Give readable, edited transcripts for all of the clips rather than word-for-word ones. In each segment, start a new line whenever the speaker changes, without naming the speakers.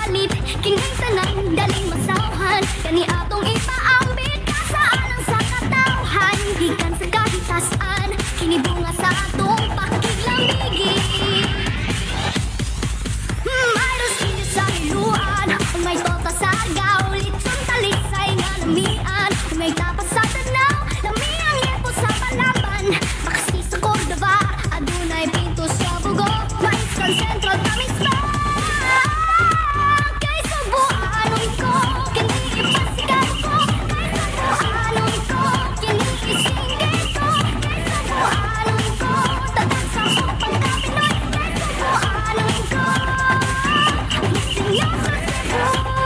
malit, kining tanan daling masawhan. Kani atong ipaambit kasaan ang sa katawhan. Gikan sa kahitasan, kini bunga sa atong pakiglambigi. Mayroon sinyo sa hiluan, kung may tota sa agaw, litsong talisay nga lamian. Kung may tapas sa tanaw, lamiang lipo sa palaban. Makasi sa Cordova, adunay pinto sa Bugo, mais konsentro tamis pa. Kay subuanon ko, kini ipasigaw ko. Kay subuanon ko, kini isinggit ko. Kay subuanon ko, tatag sa kong pagkapinoy. Kay subuanon ko, masingaw sa Cebu.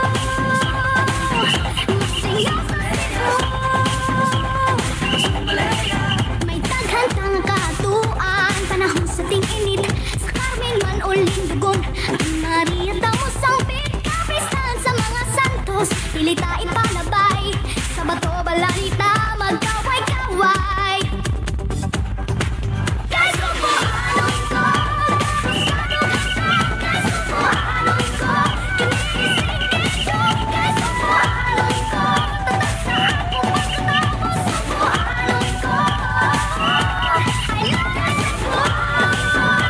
Masingaw sa Cebu. May taghantang katuan, panahon sa ting-init. Sa Carmen man o Lindugon, ang Maria Damos ang pagkapistahan sa mga santos. Pilita ipalabay, sa bato balanita magkaway-kaway. Kay subuanon ko, kapusanugan ko. Kay subuanon ko, kinisinggit ko. Kay subuanon ko, tatag sa akong pagkatapos. Subuanon ko, I love you Cebu.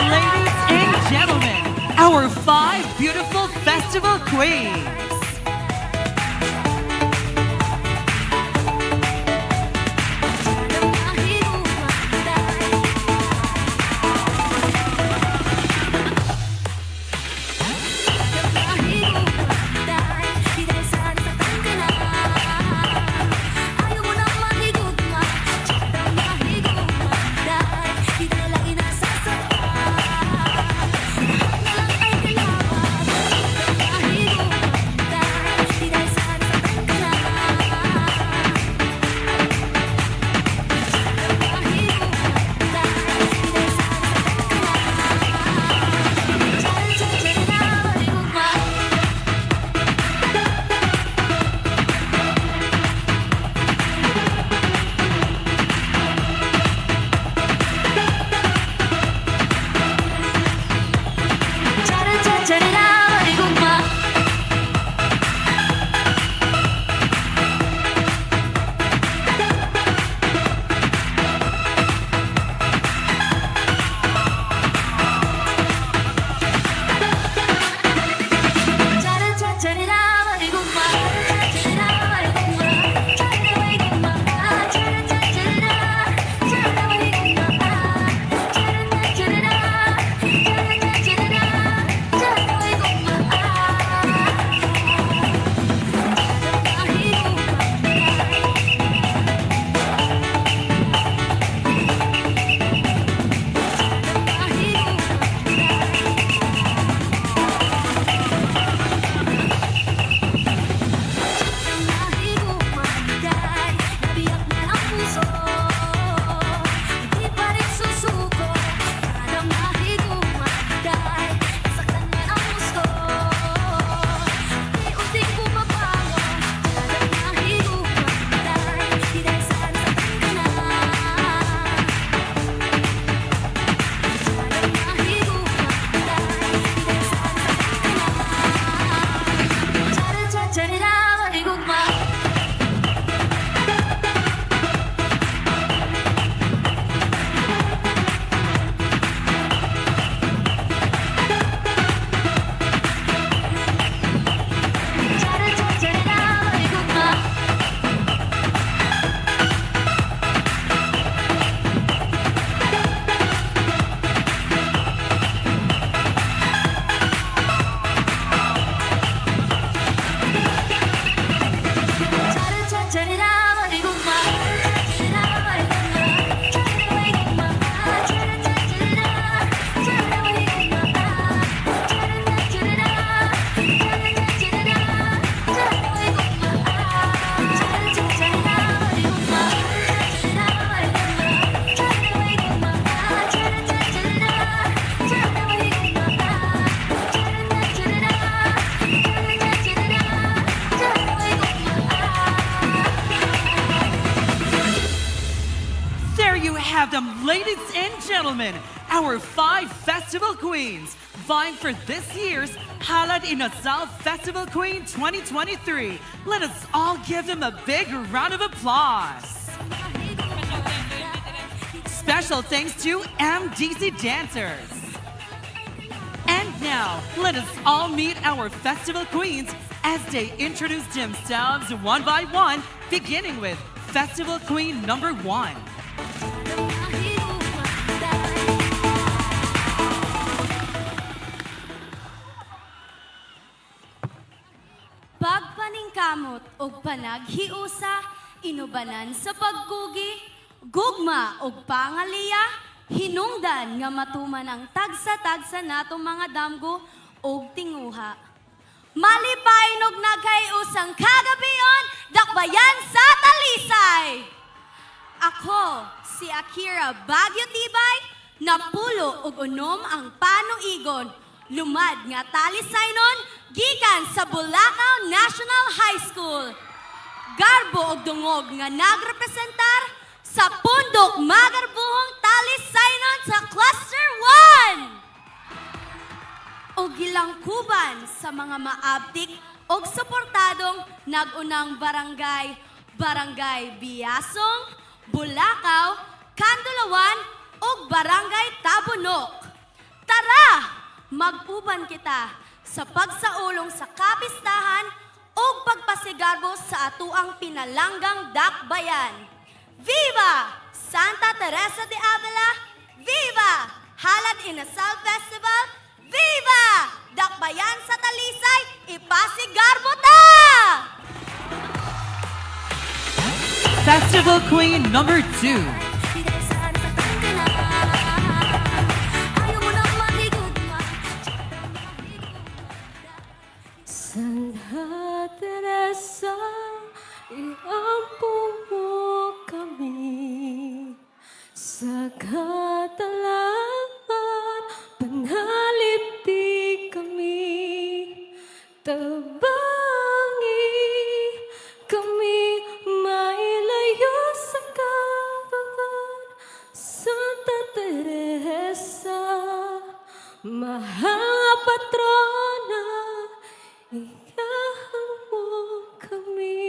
Ladies and gentlemen, our 5 beautiful festival queens. Ladies and gentlemen, our 5 festival queens vying for this year's Halad Inasal Festival Queen 2023. Let us all give them a big round of applause. Special thanks to MDC dancers. And now, let us all meet our festival queens as they introduce themselves one by one, beginning with Festival Queen number 1.
Pagpaningkamot o panaghiusa, inubanan sa pagkugi, gugma o pangaliya, hinungdan nga matuman ang tagsa-tagsa natong mga damgo o tinguha. Malipaynog nagkaiusang kagabiyon, dakbayan sa talisay! Ako, si Akira Bagyo Tibay, napulo og unom ang panuigon, lumad nga talisay nun, gikan sa Bulacau National High School. Garbo og dungog nga nagrepresentar sa pundok magarbuhong talisaynon sa Cluster 1. O gilangkuban sa mga maabtik og suportadong nagunang barangay, Barangay Biasong, Bulacau, Kandulawan ug Barangay Tabunok. Tara, mag-uban kita sa pagsaulong sa kapistahan o pagpasigarbo sa atuang pinalanggang dakbayan. Viva Santa Teresa de Avila! Viva Halad Inasal Festival! Viva Dakbayan sa Talisay! Ipasigarbo ta!
Festival Queen number 2.
Santa Teresa, iampun mo kami sa katalaman, panalipti kami, tabangi kami, mailayo sa kababan. Santa Teresa, mahal patrona, ikaw mo kami.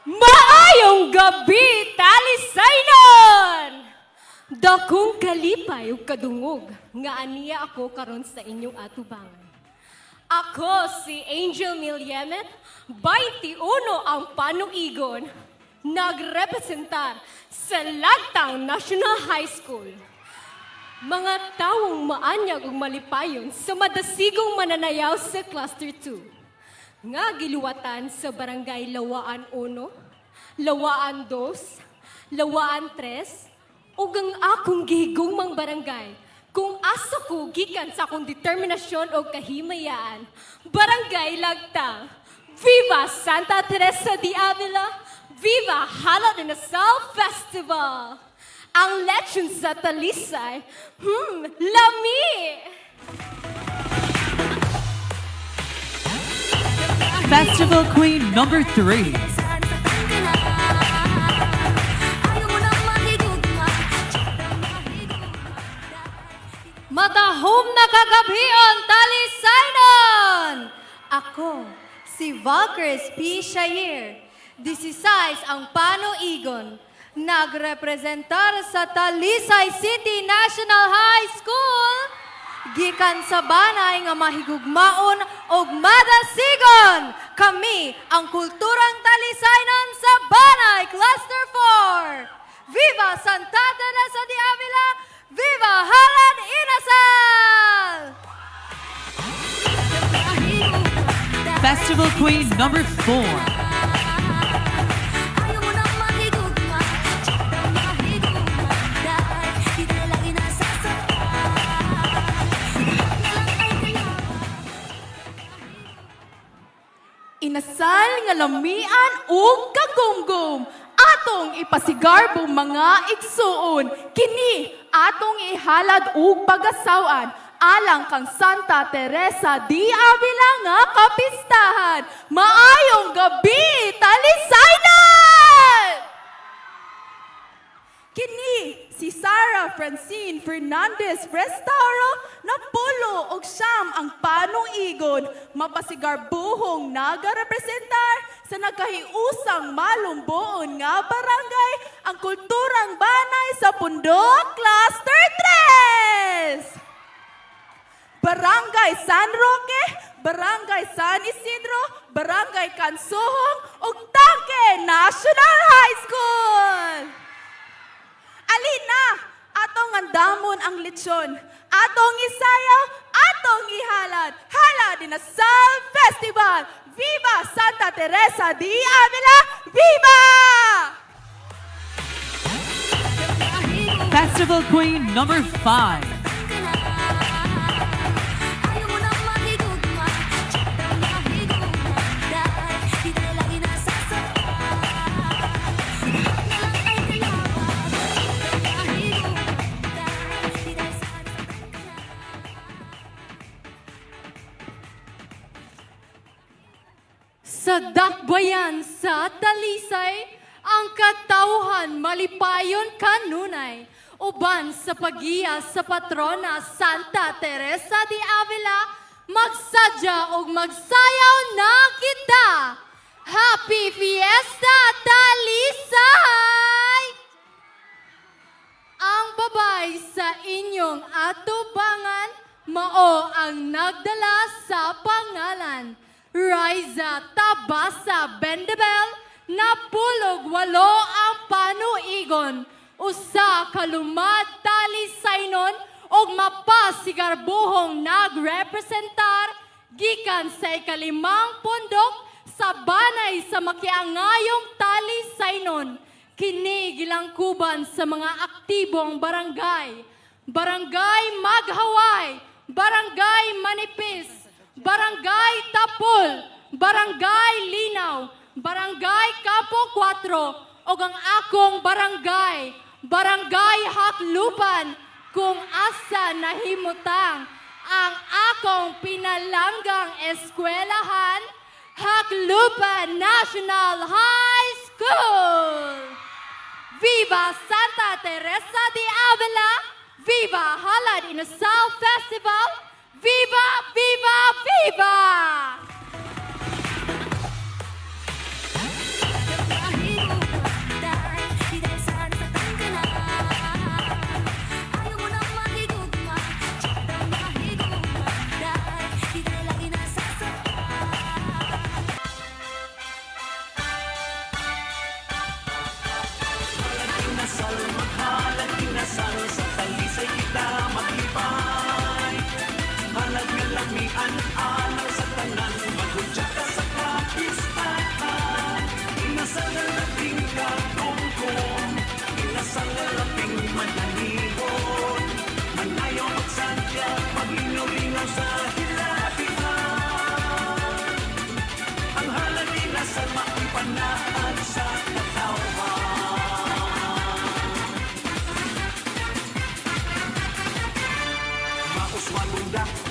Maayong gabi, talisaynon! Dakong kalipay ug kadungog nga aniya ako karon sa inyong atubangan. Ako si Angel Milyemet, 21 ang panuigon, nagrepresentar sa Lagtang National High School. Mga tawong maanyag ug malipayon sa madasigong mananayaw sa Cluster 2. Nga giluwatan sa Barangay Lawaan 1, Lawaan 2, Lawaan 3, ug ang akong gihigugmang barangay kung asa ko gikan sa akong determinasyon o kahimayaan. Barangay Lagtang. Viva Santa Teresa de Avila! Viva Halad Inasal Festival! Ang lechon sa talisay, lami!
Festival Queen number 3.
Matahom na kagabion, talisaynon! Ako, si Valkyries P. Shayer, 16 ang panuigon, nagrepresentar sa Talisay City National High School, gikan sa banay nga mahigugmaon og madasigon. Kami ang kulturang talisaynon sa Banay Cluster 4. Viva Santa Teresa de Avila! Viva Halad Inasal!
Festival Queen number 4.
Inasal nga lamian ug kagumgum, atong ipasigarbo mga igsuon, kini atong ihalad ug pagasawan, alang kang Santa Teresa de Avila nga kapistahan. Maayong gabi, talisaynon! Kini si Sarah Francine Fernandez Restauro na pulo og siyam ang panong igon mapasigar buhong nagarepresentar sa nagkahiusang malumboon nga barangay ang kulturang banay sa Pundok Cluster 3. Barangay San Roque, Barangay San Isidro, Barangay Kansohong, ug Tangke National High School. Alina, atong andamon ang lechon, atong isayaw, atong ihalad. Halad Inasal Festival. Viva Santa Teresa de Avila! Viva!
Festival Queen number 5.
Ayaw mo nang makigugma, tsaka mahigugma, dahil di tayo lagi nasasaktan. Nalang ay kalawag, mahigugma, dahil di tayo sasaktan.
Sa dakbayan sa Talisay, ang katauhan malipayon kanunay. Uban sa pagiya sa patrona Santa Teresa de Avila, magsadya ug magsayaw na kita. Happy Fiesta Talisay! Ang babay sa inyong atubangan, mao ang nagdala sa pangalan. Riza Tabasa Bendebel, napulog walo ang panuigon. Usa kalumad talisaynon og mapasigar buhong nagrepresentar gikan sa ikalimang pundok sa banay sa makiangayong talisaynon. Kini gilangkuban sa mga aktibong barangay. Barangay Maghaway, Barangay Manipis, Barangay Tapul, Barangay Linaw, Barangay Campo 4, o ang akong barangay, Barangay Haklupan, kung asa nahimutang ang akong pinalanggang eskwelahan, Haklupan National High School! Viva Santa Teresa de Avila! Viva Halad Inasal Festival! Viva, viva, viva!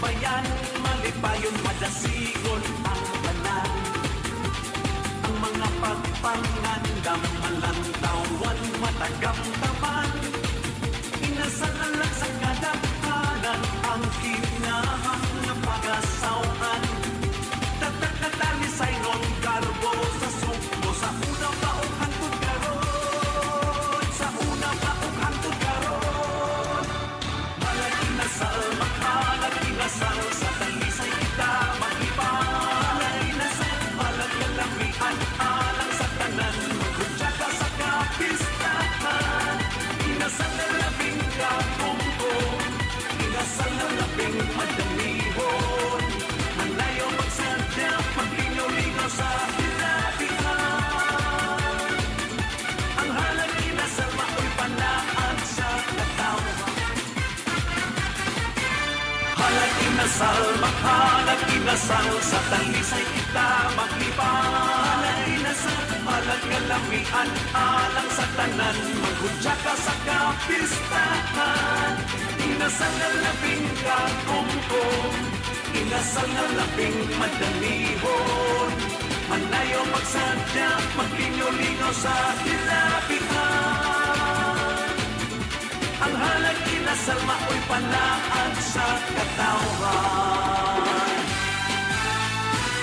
Bayan, malipayon, madasigon ang tanan. Ang mga pagpangandam, malantawan, matagamdaman. Inasalalak sa kadamhanan, ang kinahang na pag-asawan. Tatak na talisay ron, karbo sa sukmo, sa unang taong hantod karon. Sa unang taong hantod karon. Halad Inasal, Halad Inasal, sa Talisay kita maglipay. Halad kalamian, alang sa tanan, magkudya ka sa kapistahan. Inasal na labing kapungkong, inasal na labing madamihon. Manayo magsadya, maglinaw-linaw sa hilabihan. Ang Halad Inasal, mao'y panaan sa katawan. Halad Inasal, Halad Inasal, sa Talisay kita maglipay. Halad kalamian, alang sa tanan, maghudya ka sa kapistahan. Inasal na labing kakungkong, inasal na labing madamihon. Manayo magsadya, maglinaw-linaw sa hilabihan. Ang halad inasal mao'y panaan sa katawhan.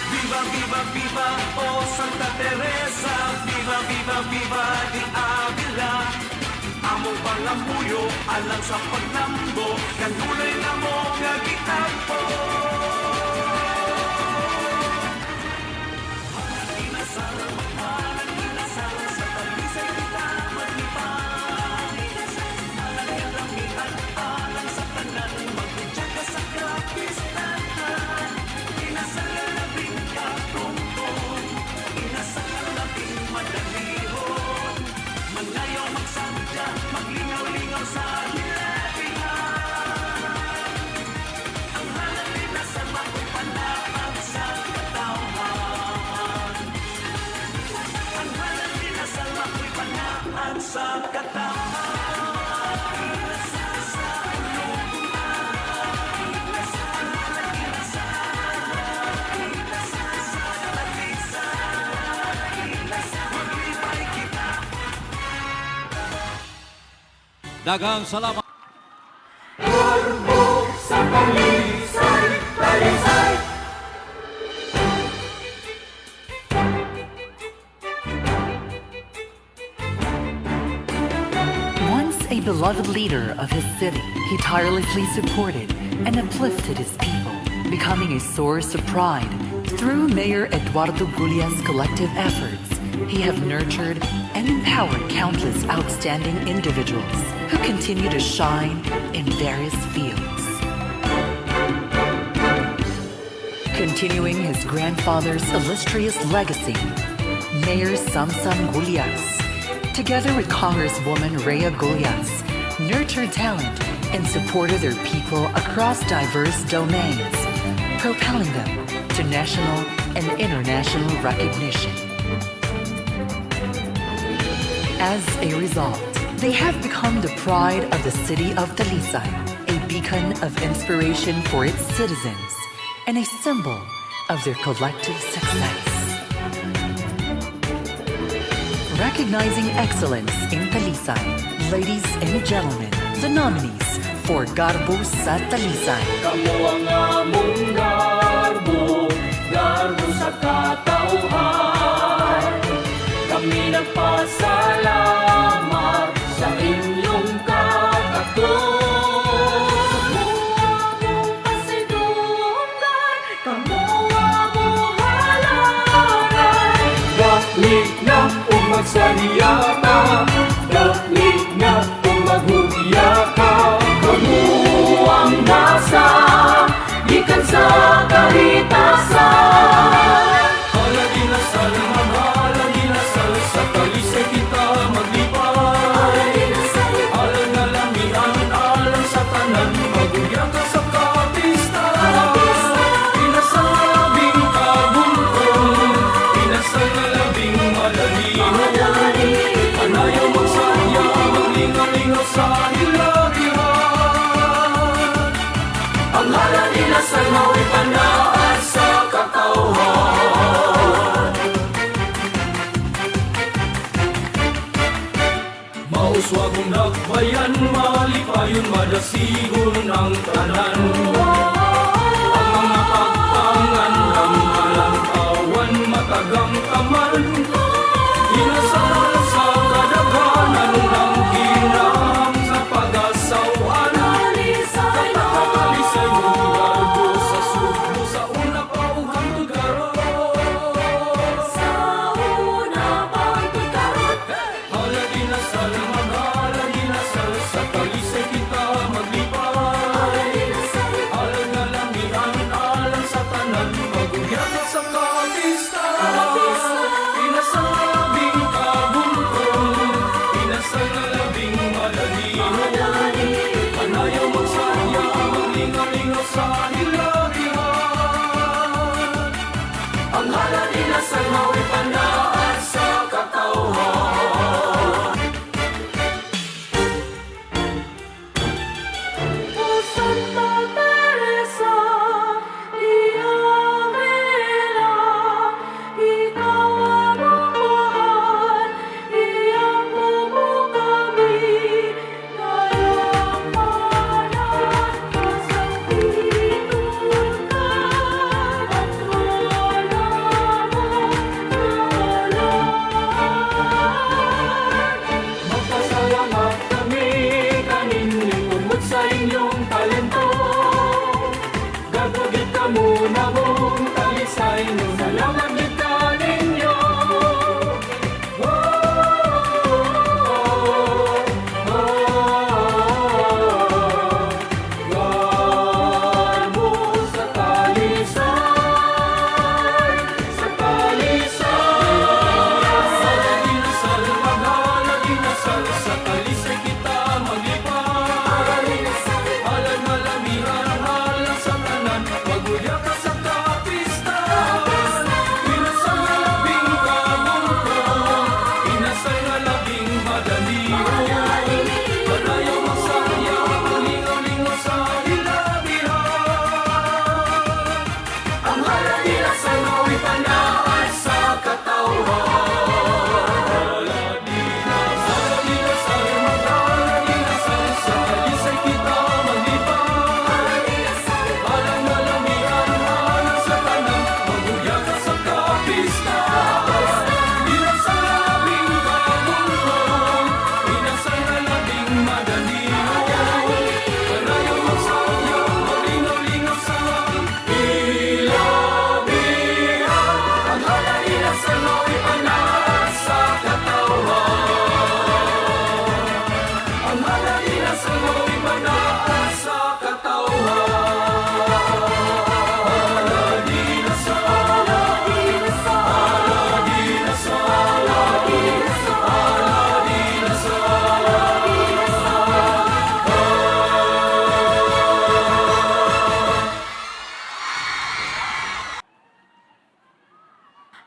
Viva, viva, viva, oh Santa Teresa. Viva, viva, viva, di Avila. Among pangamuyo, alang sa pagnambo, kanulay na mo nga gitampo. Halad inasal, halad inasal, sa talisay kita maglipad. Halad kalamihan, alang sa tanan, magtudyan ka sa kapistahan. Inasal na labing katungkol, inasal na labing madalihon. Mangayaw magsadya, maglingaw-lingaw sa hilabihan. Ang halad inasal mako'y panaan sa katawhan. Ang halad inasal mako'y panaan sa katawhan. Inasal sa ulungan, inasal halad inasal, inasal sa talisay, inasal maglipay kita.
Daghang salamat.
Once a beloved leader of his city, he tirelessly supported and uplifted his people, becoming a source of pride. Through Mayor Eduardo Gullas' collective efforts, he have nurtured and empowered countless outstanding individuals who continue to shine in various fields. Continuing his grandfather's illustrious legacy, Mayor Samsam Gullas, together with Congresswoman Rhea Gullas, nurtured talent and supported their people across diverse domains, propelling them to national and international recognition. As a result, they have become the pride of the city of Talisay, a beacon of inspiration for its citizens, and a symbol of their collective success. Recognizing excellence in Talisay, ladies and gentlemen, the nominees for Garbo sa Talisay.
Kamu ang among garbo, garbo sa katauhan. Kami nagpasalamat sa inyong kataton. Kamu among pasidunggan, kamu among halaran. Dahil na magsaniya ka, dahil na maghugya ka. Kamu ang nasa, gikan sa kahitasan. Halad inasal, halad inasal, sa talisay kita maglipay. Halad na lamian, alang sa tanan, maghugya ka sa kapistahan. Inasal na labing kabungkol, inasal na labing madalihon. Anayaw magsaya, maglingaw-lingaw sa hilabihan. Ang halad inasal mao'y panaan sa katawhan. Mauswagong nagbayan, malipayon, madasigon ang tanan. Ang mga pagpangan ng malangkawan, matagang taman. Inasal sa kadaghanan ng kinang sa pag-asawan. Katalisay mong garbo sa Subo, sa una pa ug hangtod karon. Sa una pa hangtod karon. Halad inasal, halad inasal, sa talisay kita maglipay. Halad na lamian, alang sa tanan, maghugyan sa kapistahan. Inasal na labing kabungkol, inasal na labing madalihon. Anayaw magsaya, maglingaw-lingaw sa hilabihan. Ang halad inasal mao'y panaan sa katawhan. O Santa Teresa di Avila, ikaw ang mahal, iyan mo kami ngayon. namo-namong talisay no salamat kita ninyo.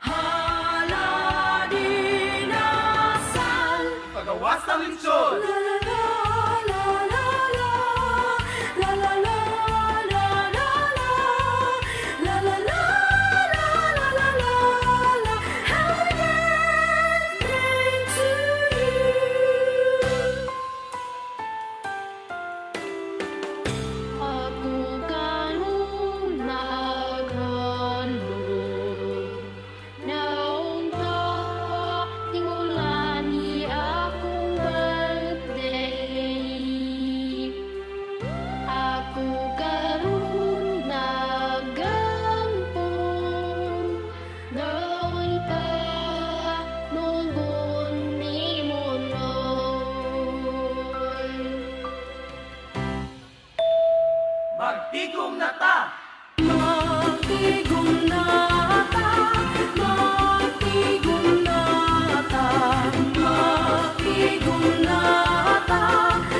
Halad Inasal.
Pagawas ng lechon.
La la la la la la. La la la la la la. La la la la la la la. Happy birthday to you. Ako ganun naghandog. Naunta tingulan ni akong birthday. Ako karon nagampong. Gawin pa nunggun ni mo noon.
Magtigom na ta.
Magtigom na ta, magtigom na ta, magtigom na ta,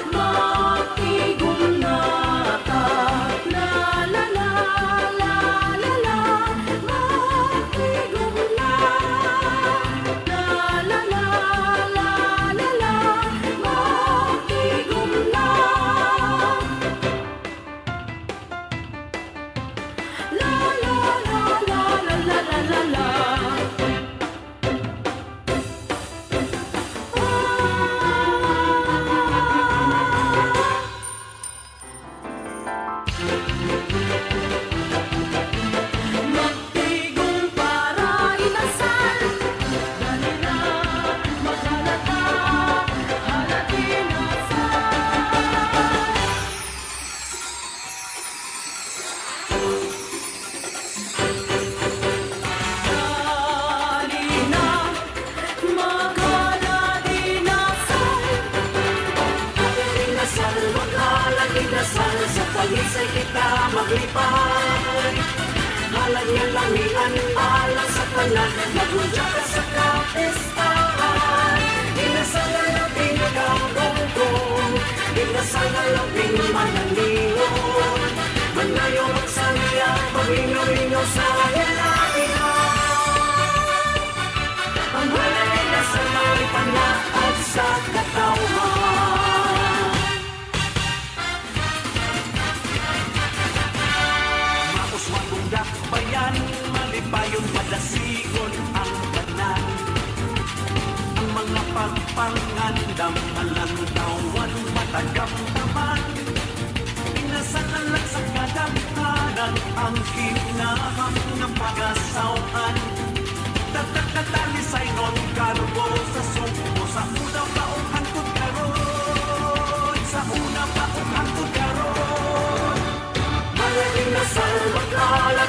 magtigom na ta. La la la la la la, magtigom na. La la la la la la, magtigom na. La la la la la la la la. Magtigong para inasal. Dali na maghalata, halad inasal. Dali na maghalad inasal.
Inasal, maghalad inasal, sa talisay kita maglipay. Halad nga langian, alang sa tanan, maghudya ka sa kapistahan. Inasal na labing kagongkong, inasal na labing mananlingon. Manayo magsaya, maglingaw-lingaw sa hilahilan. Ang halad inasal ay panaad sa katawhan. Mauswan kong dakbayan, malipayon madasigon ang tanan. Ang mga pagpangandam, malantawan, matagam naman. Inasalan lang sa kadamhanan, ang kinahang ng pag-asawan. Tatalisay nun karubo sa suko, sa unang taong hantod karon. Sa unang taong hantod karon. Halad inasal, maghalad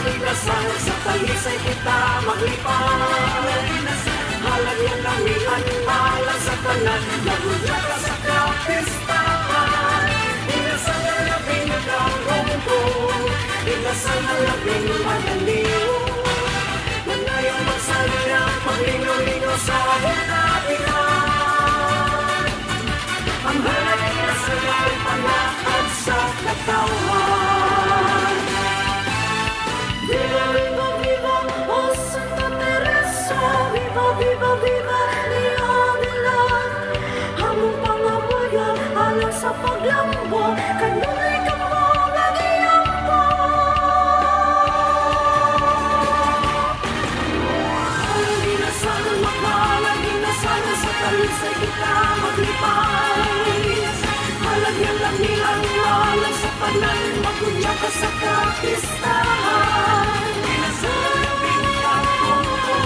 sa kapistahan.
Pinasalaping kapuno,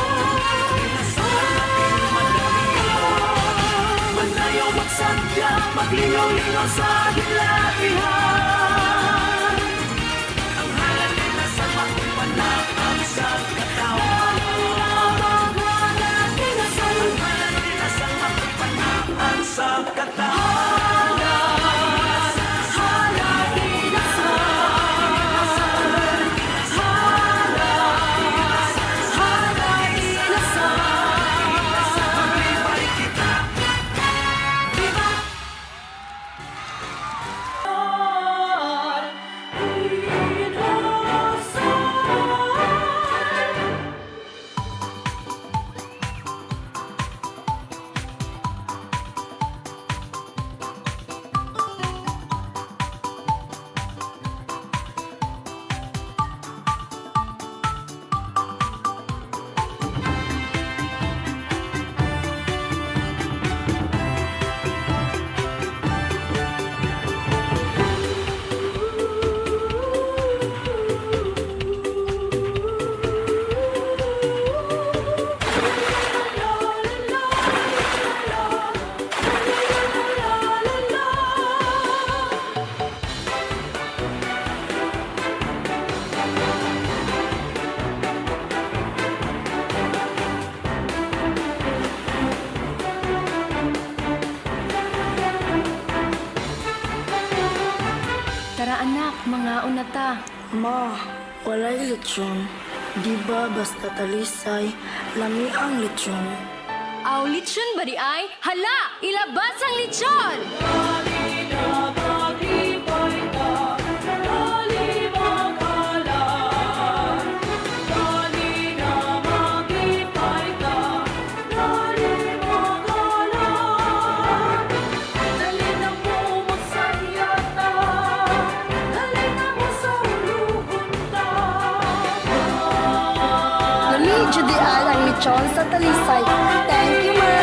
pinasalaping madalihan. Manayaw magsadya, magligaw-ligaw sa hilahihan. Ang halad inasal makipanaan sa katawan.
Halad inasal,
Ang halad inasal makipanaan sa katawan.
halad inasal, halad inasal.
Maglibay kita.
Viva!
Tara anak, mga unata.
Ma, walay lechon. Di ba basta talisay, lami ang lechon.
Aw, lechon ba di ay? Hala! Ilabas ang lechon!
Lami, judi ang lechon sa talisay. Thank you, ma.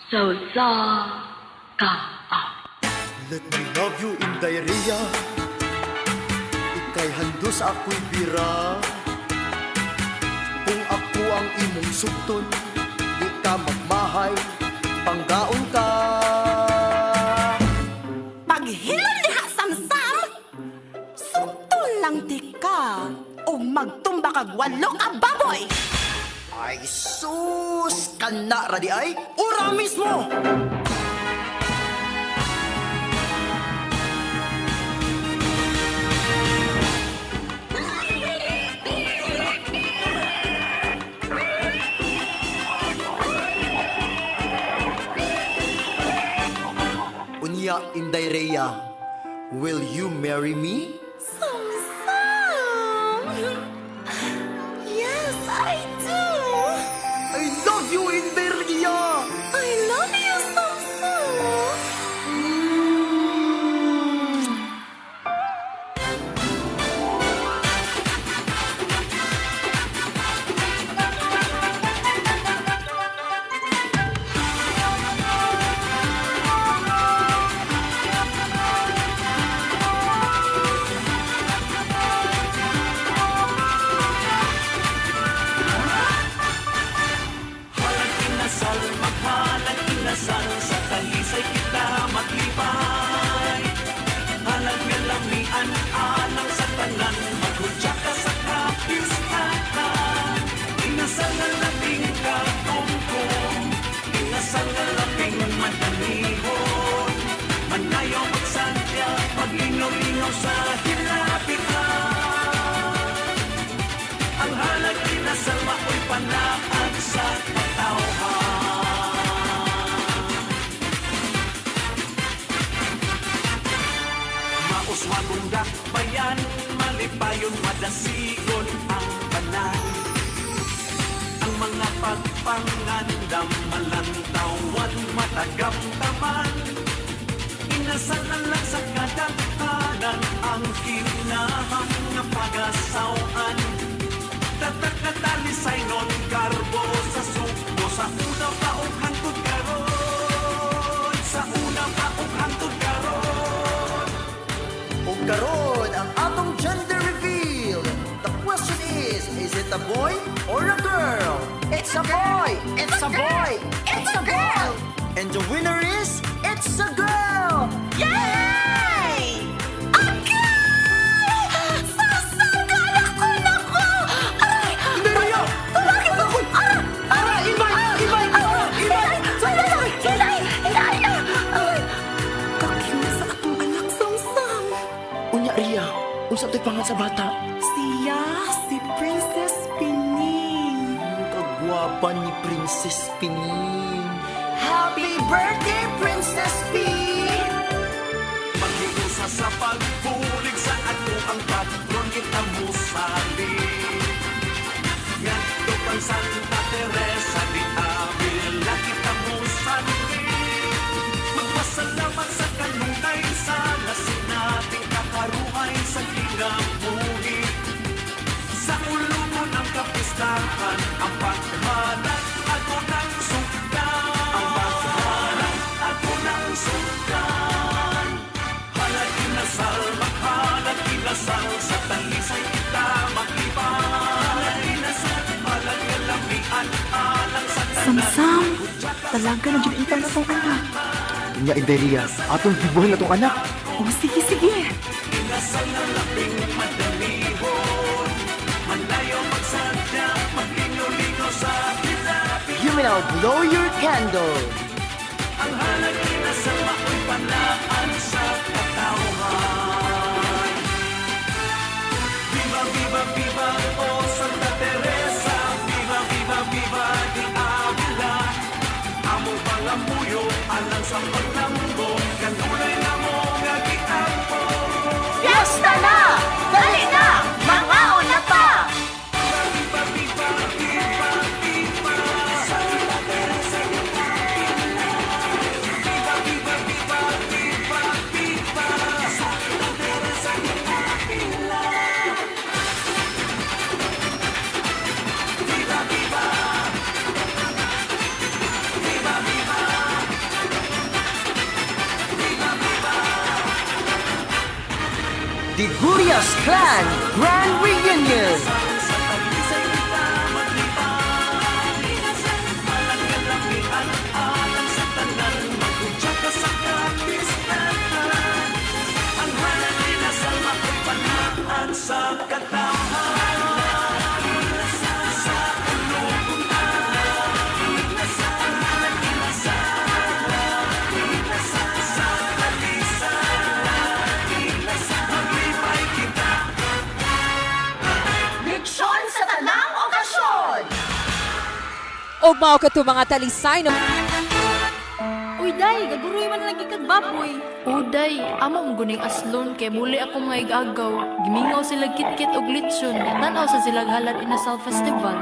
Let me love you in diarrhea. Ika'y handos ako'y bira. Kung ako ang imong sugton, di ka magmahay, panggaon ka.
Paghilom diha Samsam, sugtol lang di ka, o magtumba kag walo ka baboy.
Ay sus! Kana radi ay, ura mismo! Unya Inday Rhea, will you marry me?
Samsam! Yes, I do!
I love you, Inday Rhea!
I love you, Samsam!
Halad inasal, maghalad inasal, sa talisay kita maglibay. Halad nga lamian, alang sa tanan, maghudya ka sa kapistahan. Inasal nga labing katungkong, inasal nga labing madanihon. Manayaw magsantya, maglinaw-linaw sa hilapitan. Ang halad inasal, mao'y panaag sa katawhan. Mauswagong dakbayan, malipayon madasigon ang banan. Ang mga pagpangandam, malantawan, matagamtaman. Inasalan lang sa kadaghanan, ang kinahang nga pagasawan. Tatakatalisay non karbo sa sugbo, sa unang taong hantod karon. Sa unang taong hantod karon.
O karon ang atong gender reveal. The question is it a boy or a girl? It's a boy! It's a boy! It's a girl! And the winner is, it's a girl!
Yay! Okay! Samsam, kaya ko na ko! Aray!
Inday Rhea!
Tumaki ko!
Ara, ibay!
Kakiyot sa atong anak, Samsam.
Unya Rhea, unsa to'y pangan sa bata?
Siya, si Princess Pining.
Kagwapa ni Princess Pining. Happy birthday, Princess Pin!
Maghiusa sa pagbulig sa ato ang patron kita musali. Ngadto kang Santa Teresa di Avila kita musali. Magpasalamat sa kanunay sa lasin nating kakaruhay sa kinabuhi. Sa ulo mo ng kapistahan, ang paghalag ako ng sugdan. Ang paghalag ako ng sugdan. Halad inasal, maghalad inasal, sa talisay kita maglibay. Halad inasal, halad nga lamian, alang sa tanan.
Samsam, talaga na dyan itang atong anak.
Unya Inday Rhea, atong gibuhin na tong anak.
Oh, sige.
Inasal na labing madanihon. Manayaw magsadya, maglingaw-lingaw sa hilapi.
You may now blow your candle.
Ang halad inasal, mao'y panaan sa katawhan. Viva, viva, viva, oh Santa Teresa. Viva, viva, viva, di Avila. Amo pangamuyo, alang sa paglambo, kanunay na mo nga gitampo.
Fiesta na! Dali na! Mga una pa!
Viva, viva, viva, viva, Santa Teresa di Avila. Viva, viva, viva, viva, viva, Santa Teresa di Avila. Viva, viva, viva, viva,
the Gullas Clan Grand Reunion.
Sa katawan
Leksyon sa tanang okasyon.
O mao ka to mga talisay no.
Uy, day, gaguroy man lagi kag baboy.
Uday, amo ang guning aslon kay muli ako mga igagaw. Gimingaw sila kitkit og litsyon. Tanaw sa sila Halad Inasal Festival.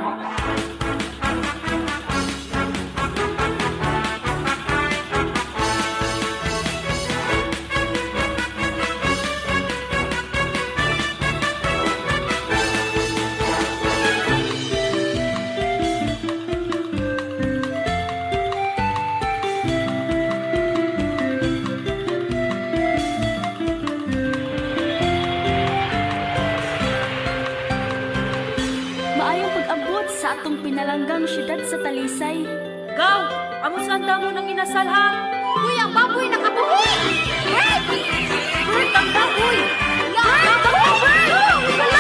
Maayong pag-abot sa atong pinalanggang syudad sa Talisay.
Gaw, amo sa mo ng inasal ha?
Uy, ang baboy nakabuhi! Bird! Bird, ang baboy! Bird! Bird! Bird!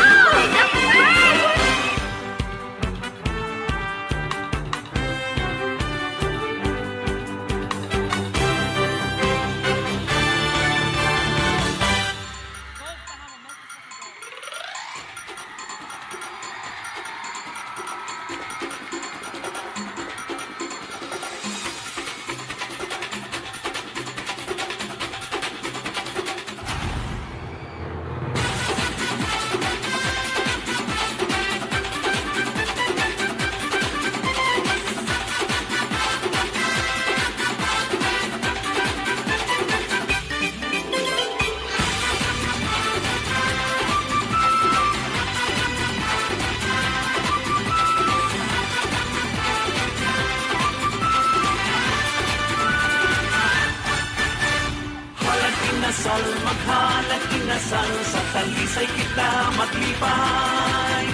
inasal, maghalad inasal, sa Talisay kita maglibay.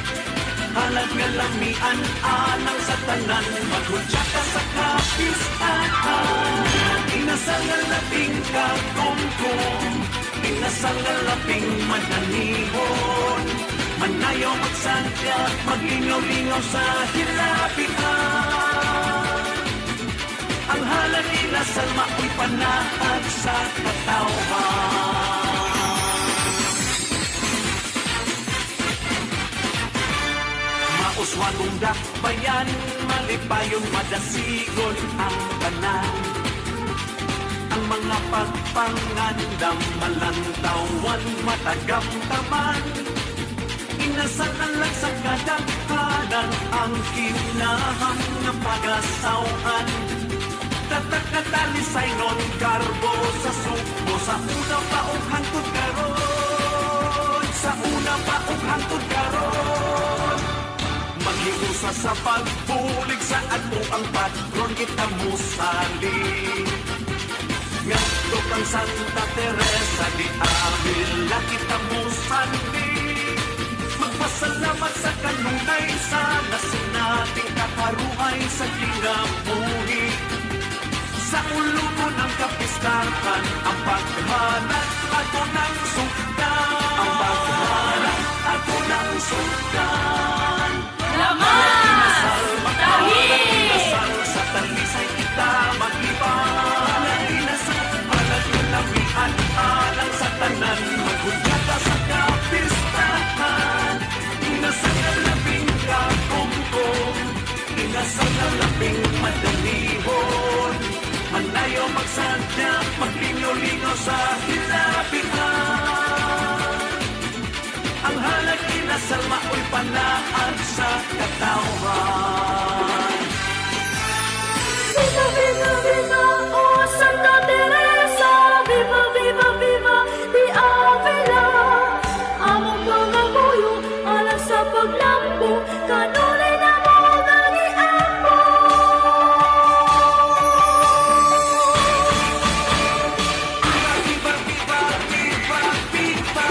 Halad nga lamian, alang sa tanan, maghudya ka sa kapistahan. Inasal nga labing kagumgum, inasal nga labing mananihon. Manayaw magsantya, maglingaw-lingaw sa hilapihan. Ang halad inasal, mao'y panahag sa katawan. Mauswagong dakbayan, malipayon madasigon ang tanan. Ang mga pagpangandam, malantawan, matagamtaman. Inasal na lang sa kadaghanan, ang kinahang ng pag-asawan. Tatak na Talisay non karbo sa subo, sa una pa og hangtod karon, sa una pa og hangtod karon. Maghiusa sa pagbulig sa ato ang patron, kita musali. Ngadto kang Santa Teresa di Avila, kita musali. Magpasalamat sa kanunay, sana sinating kakaruhay sa kinabuhi. Sa ulo mo ng kapistahan, ang paghahanap ako ng sultan. Ang paghahanap ako ng sultan.
Lamas!
Inasal sa Talisay kita maglibay. Halad ng lamian, alang sa tanan, maghudya ka sa kapistahan. Inasal na labing kakumkum, inasal na labing madalihon. Manayaw magsadya, maglingaw-lingaw sa hilapihan. Ang halad inasal, mao'y panaan sa katawan.
Viva, viva, viva, oh Santa Teresa, viva, viva, viva, di Avila. Among mga buyo, alang sa paglambo, kanunay na mo nangiambo.
Viva, viva, viva, viva,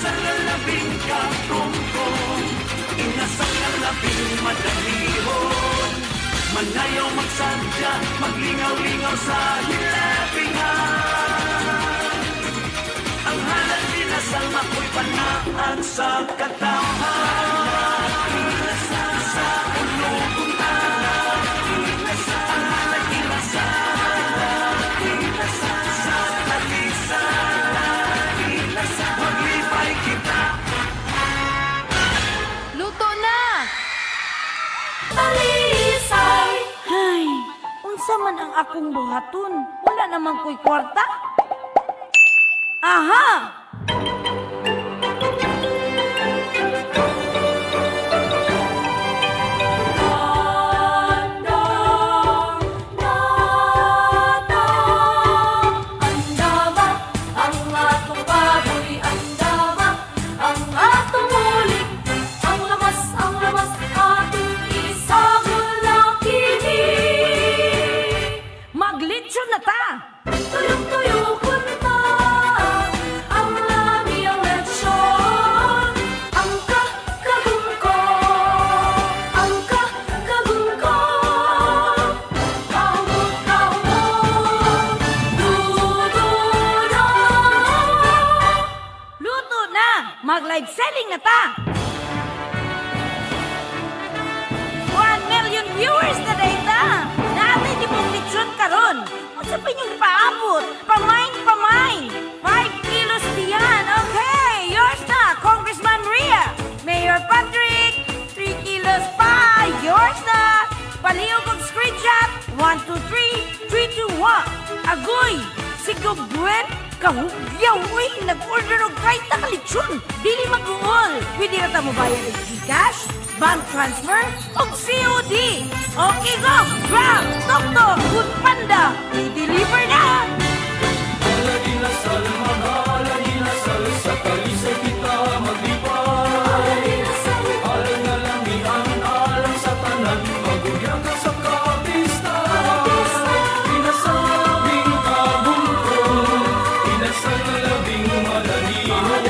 Inasal na labing katungkong, inasal na labing madalihon. Manayaw magsadya, maglingaw-lingaw sa hilapingan. Ang halad inasal, mako'y panaan sa katawan. Inasal sa ulong tanan, inasal, ang halad inasal, inasal sa talisan, inasal, maglipay kita.
Luto na!
Talisay! Hay, unsa man ang akong buhaton? Wala namang ko'y kwarta? Aha! Maglitsyon na ta! Tuyok-tuyokon ta, ang lami ang lechon. Ang kakagungko, ang kakagungko. Kahumot-kahumot, dududa. Luto na! Mag-live selling na ta! 1 million viewers na data! Natin di mong lechon karon. Unsa pa yung paabot? Pamain! 5 kilos diyan. Okay, yours na, Congressman Ria. Mayor Patrick, 3 kilos pa. Yours na. Palihog og screenshot. 1, 2, 3, 3, 2, 1. Agoy, si Gobwen, kahugyaw, uy, nag-order og kahit na kalitsyon. Dili mag-uol. Pwede na ta mo bayad og Gcash, bank transfer, o COD. Okay, go! Grab! Tok-tok! Good Panda! I-deliver na!
Halad inasal, halad inasal, sa talisay kita maglipay. Halad nga lamian, alam sa tanan, magugyan ka sa kapista. Inasal na labing kabungkong, inasal na labing madalihon.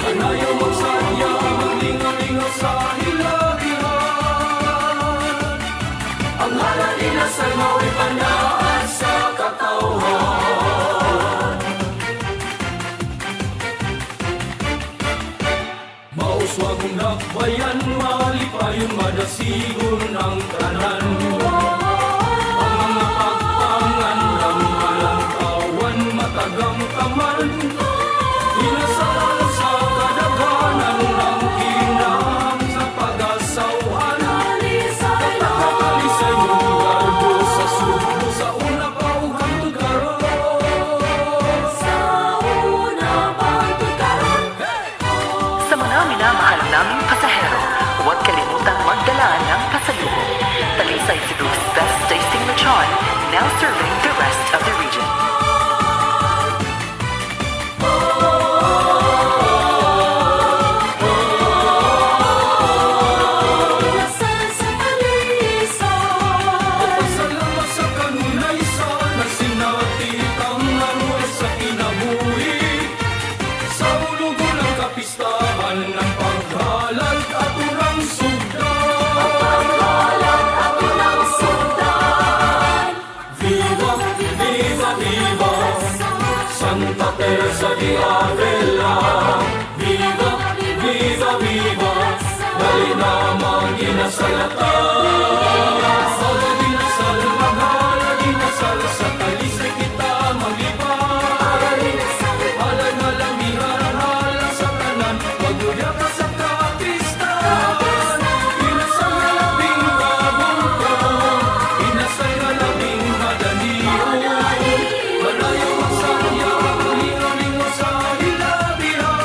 Anayaw magsadya, maglingaw-lingaw sa hilabihan. Ang halad inasal, mao'y panaan sa katawhan. Mauswagong nakbayan, malipayon, madasigon ang tanan. Ang mga pagpangan ng malangkawan, matagang kaman. Inasal sa kadaghanan ng kinahang sa pag-asawan. Talisay yung garbo sa subo, sa una pa o hangtod karon.
Sa mga minamahal naming pasahero, huwag kalimutang magdala ng pasalubong. Talisay Cebu's best tasting lechon, now serving the rest of the region.
Salamat sa kanunaysan na sinatitang naroon sa kinabuhi. Sa ulugulang kapistahan ng paghalad at urang sugdan. Viva, viva, viva, Santa Teresa de Avila. Viva, viva, viva, dali na mag-inasalata. Halad inasal, maghalad inasal, sa talisay kita maglipay. Halad na lamihan, halad sa tanan, magluya ka sa kapistahan. Inasal na labing kabungkong, inasal na labing madalihon. Manayaw magsaya, maglingaw-lingaw sa hilabihan.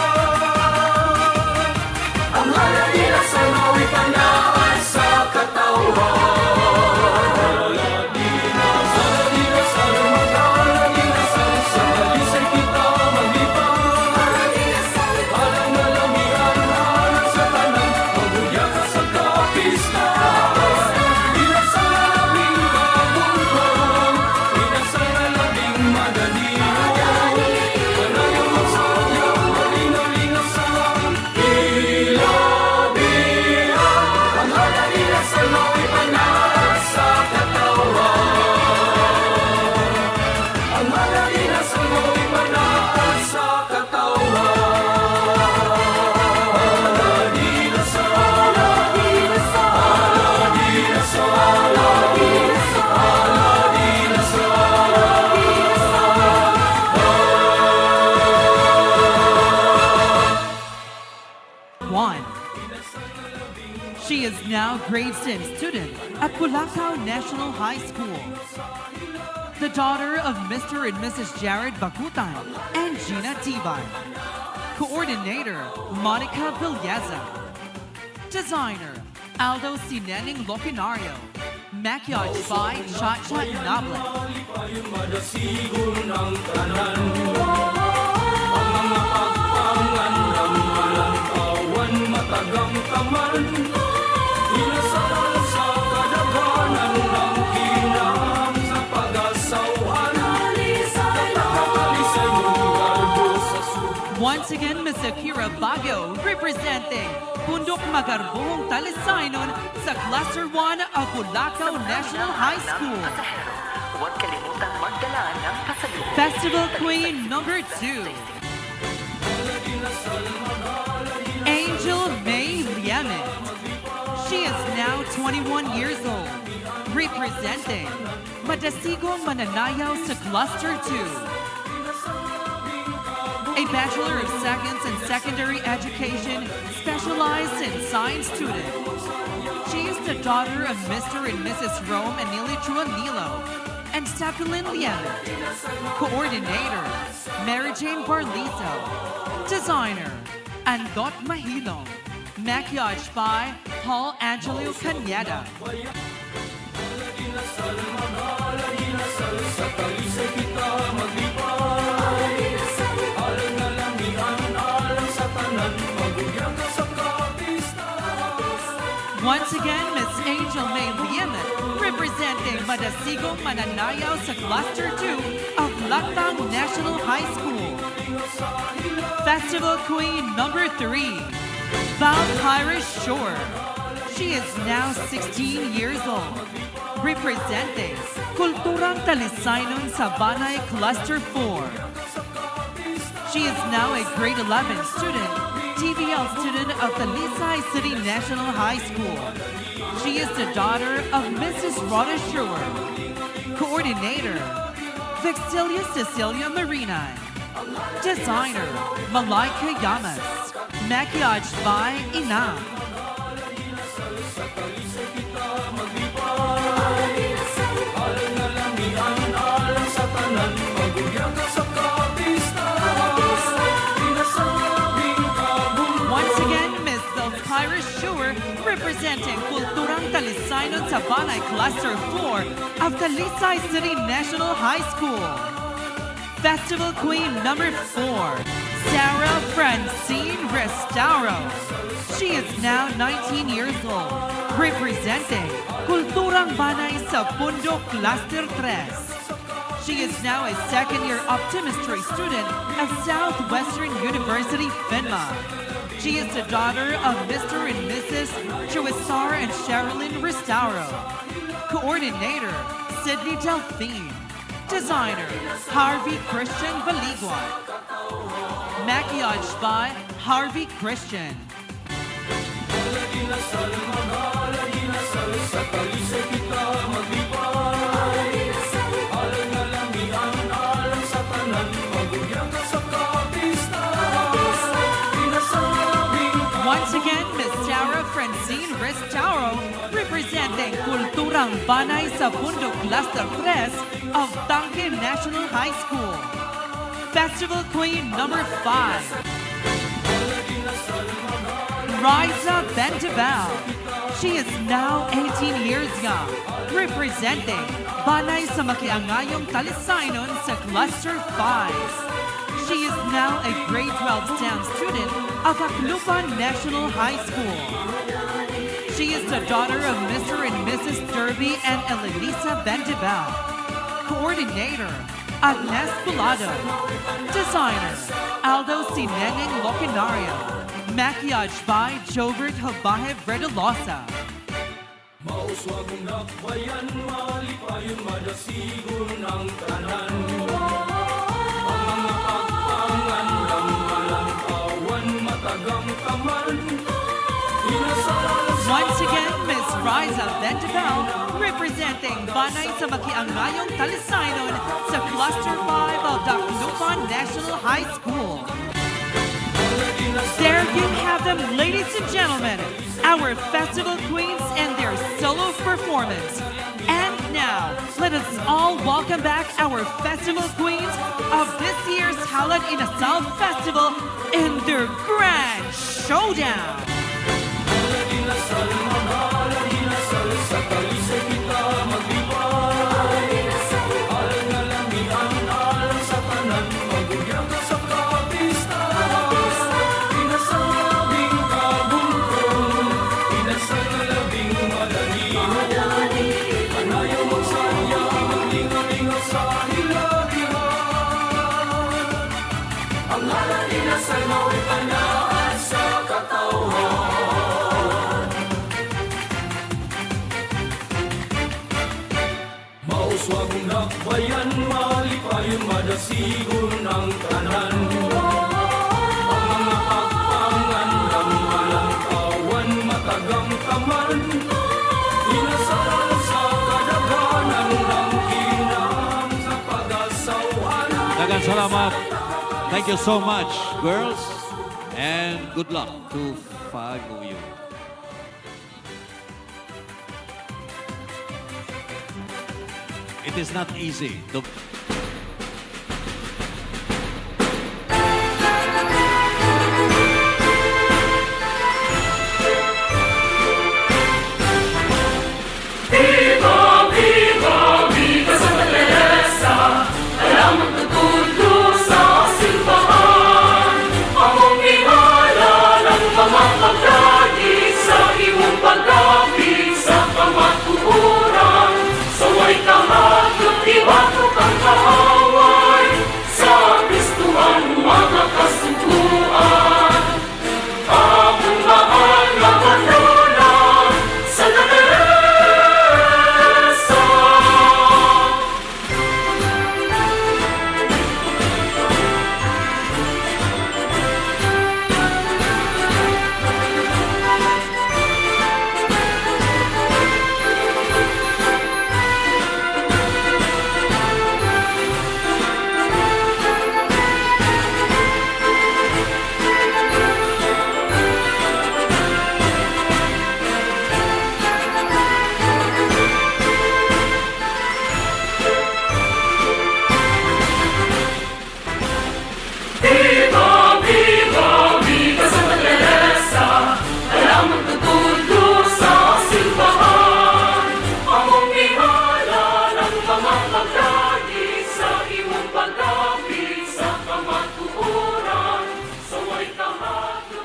Ang halad inasal, mao'y panaan sa katawhan.
now grade 6 student at Bulacau National High School. The daughter of Mr. and Mrs. Jared Bakutan and Gina Tibay. Coordinator, Monica Villeza. Designer, Aldo Sineneng Locinario. Maquillage by Chacha Nable. Once again, Miss Akira Baguio representing Pundok Magarbuhong Talisaynon sa Cluster 1 of Bulacau National High School.
Huwag kalimutang magdala ng pasalubong.
Festival Queen number 2. Angel May Liamet. She is now 21 years old, representing Madasigong Mananayaw sa Cluster 2. A Bachelor of Science and Secondary Education, specialized in science student. She is the daughter of Mr. and Mrs. Rome and Nili Chuanilo and Sapulin Liamet. Coordinator, Mary Jane Barlizo. Designer, Andot Mahilong. Maquillage by Paul Angelio Cañeda. Once again, Miss Angel May Liamet, representing Madasigong Mananayaw sa Cluster 2 of Lactang National High School. Festival Queen number 3, Valkyra Shore. She is now 16 years old, representing Kulturang Talisaynon sa Banay Cluster 4. She is now a grade 11 student, TVL student of the Lisay City National High School. She is the daughter of Mrs. Rhoda Schuer. Coordinator, Vixilia Cecilia Marina. Designer, Malaika Yamas. Maquillage by Ina. Irish Schuer, representing Kulturang Talisaynon sa Banay Cluster 4 of Talisay City National High School. Festival Queen number 4, Sarah Francine Restauro. She is now 19 years old, representing Kulturang Banay sa Pundok Cluster 3. She is now a second-year optometry student at Southwestern University, Finma. She is the daughter of Mr. and Mrs. Chuisar and Sherilyn Restauro. Coordinator, Sydney Delphine. Designer, Harvey Christian Baligua. Maquillage by Harvey Christian. Once again, Miss Sarah Francine Restauro, representing Kulturang Banay sa Pundok Cluster 3 of Tangke National High School. Festival Queen number 5, Riza Bentibal. She is now 18 years young, representing Banay sa Makiangayong Talisaynon sa Cluster 5. She is now a grade 12 STEM student of Aklupan National High School. She is the daughter of Mr. and Mrs. Derby and Elisa Bendibel. Coordinator, Agnes Bulado. Designer, Aldo Sineneng Locinario. Maquillage by Jovert Habaje Vredelosa. Mauswagong lakbayan, malipayon, madasigon ang tanan. Once again, Miss Riza Bentibel, representing Banay sa Makiangayong Talisaynon sa Cluster 5 of Daklupan National High School. There you have them, ladies and gentlemen, our Festival Queens performance. And now, let us all welcome back our festival queens of this year's Halad Inasal Festival in their grand showdown.
Ang halad inasal mo'y panaan sa katauhan. Mauswagong nakbayan, malipayon, madasigon ang kanan. Ang mga pagpangan ng walang kawan, matagang taman. Inasal sa kadaghanan ng kinam sa pag-asawan.
Daghang salamat. Thank you so much, girls, and good luck to follow you. It is not easy to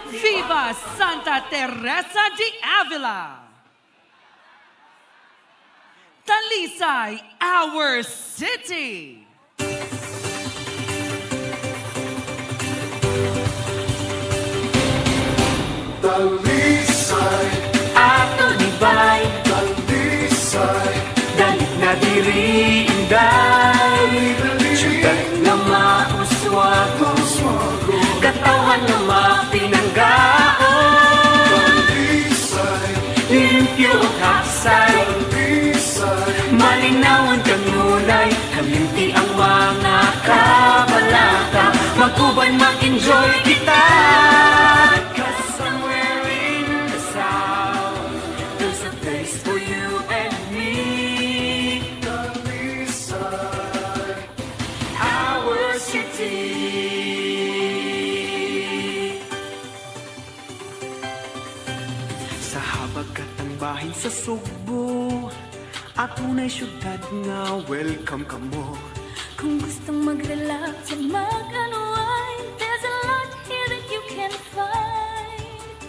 Viva Santa Teresa de Avila! Talisay, our city!
Talisay,
Ato libay,
talisay,
dalit na diri inday. Siyudad nga mauswago, katawan nga mapinanggaon.
talisay,
Limpyo at haksay,
talisay,
malinawan kanunay. Kalimti ang mga kabalaka, mag-uban mag-enjoy kita. Cause somewhere in the south, there's a place for you and me.
talisay.
Our city.
Sa habagat ang bahin sa Sugbo, atunay syudad nga welcome ka mo.
Kung gustong mag-relax at mag-unwind, there's a lot here that you can find.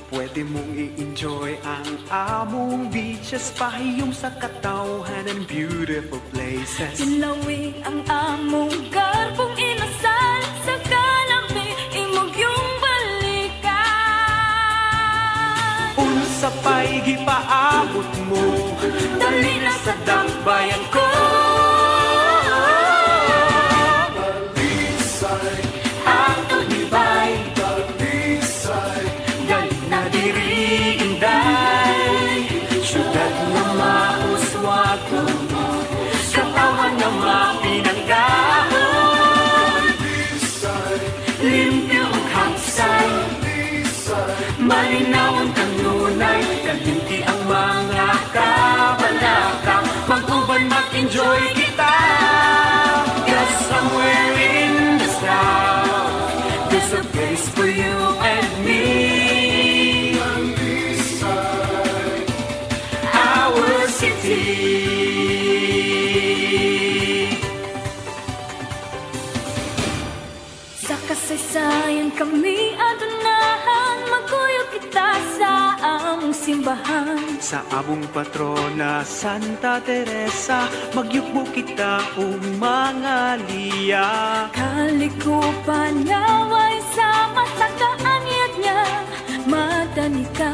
Pwede mong i-enjoy ang among beaches, pahiyom sa katawhan and beautiful places.
Sinlawig ang among garbong inasal, sa kalambi imog yung balikan.
Unsa pa'y gipaabot mo,
Dali na sa dambayan ko.
talisay,
Ato libay,
talisay,
Galit na diri inday. Syudad na mauswago, katawan na mapinanggaon.
talisay,
Limpyo ang haksay,
talisay.
malinaw ang kanunay. Kalimti ang mga kabalaka,
There's a place for you and me. Our city.
Sa kasaysayan kami adunahan, magkuyog kita sa among simbahan.
Sa among patrona Santa Teresa, magyukbo kita o mga liya.
Kalikupan naway sa masagaanyat niya, madanika.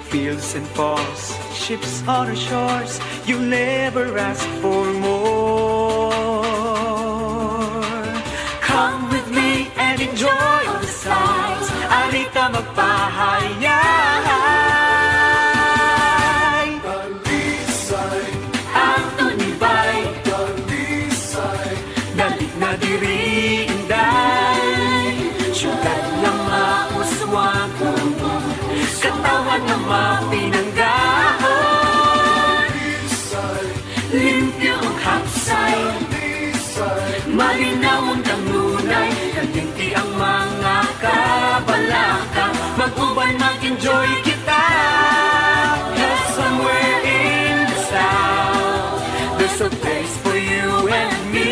Fields and falls, ships on our shores, you'll never ask for more. Come with me and enjoy all the sights. Alika magpahayay. Dalisay, Anthony Bay. Dalisay, dalik na diri inday. Syudad ng mauswag, katawan ng mapinanggahon. Limpyo ang hapsay, malinaw ang kanunay, kalinti ang mga kabalaka. Mag-uban, mag-enjoy kita. Yes, somewhere in the south, there's a place for you and me.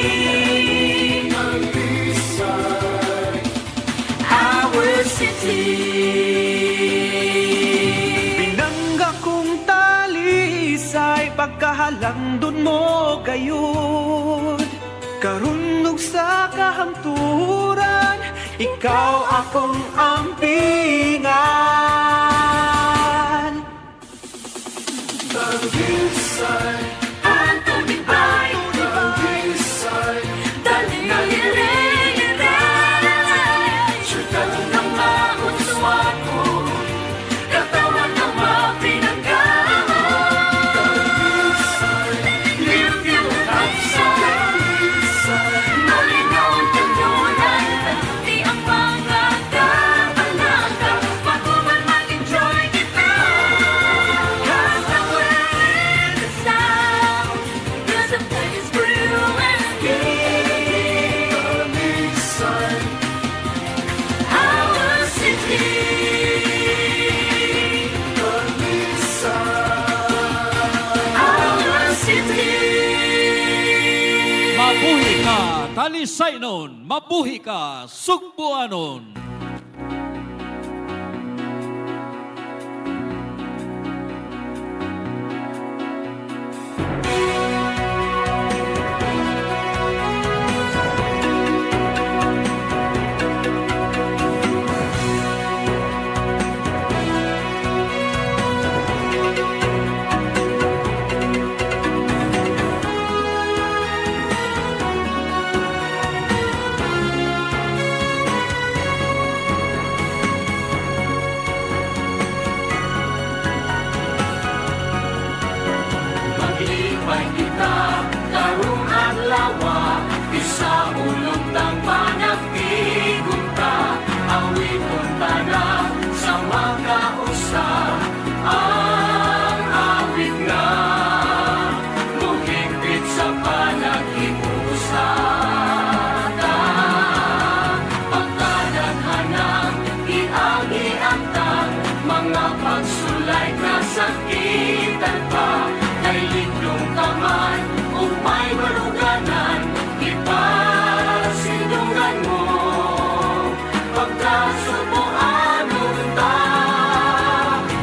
Our city. Pagkahalandon mo gayon, karunnog sa kahamturan, ikaw akong ampingan. Dalisay, Anthony Bay. Dalisay, dali na liray. Syudad ng mauswag ko, katawan ng mapinanggan.
Mabuhi ka, Talisaynon! Mabuhi ka, Sugbuanon!
Maglipay kita, karong adlaw, isa ulog ng panagtigunta, awiton tanan sa magkausa, ang awit nga, muhigpit sa panag-iusata, pagkadaghanang iagi-antang, mga pagsulay na sakitan pa, kay liglong kaman o may maruganan, ipasindungan mo pagkasubuan ta.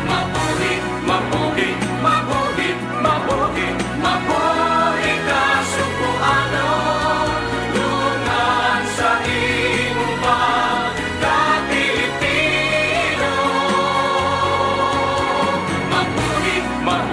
Mabuhi, mabuhi, mabuhi, mabuhi, mabuhi ka subuanon, lungan sa imong pagkapilipino. Mabuhi, mabuhi,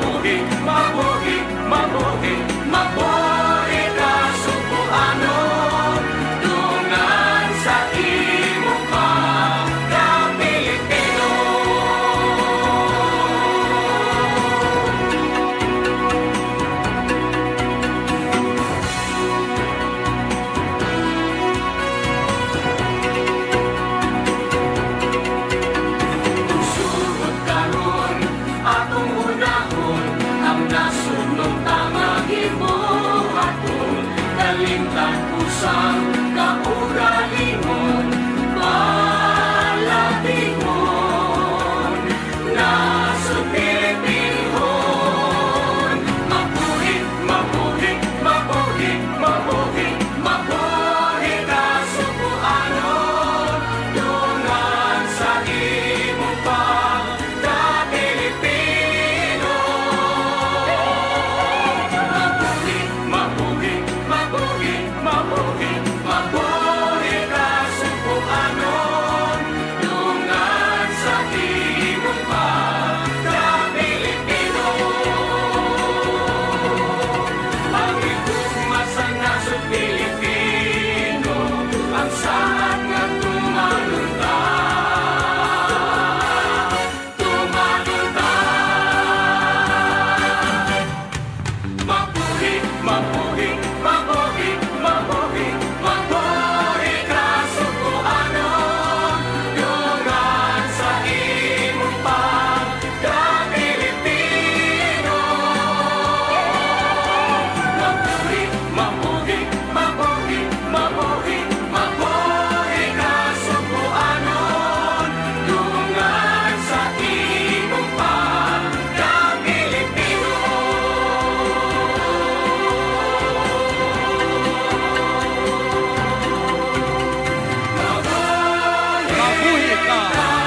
America.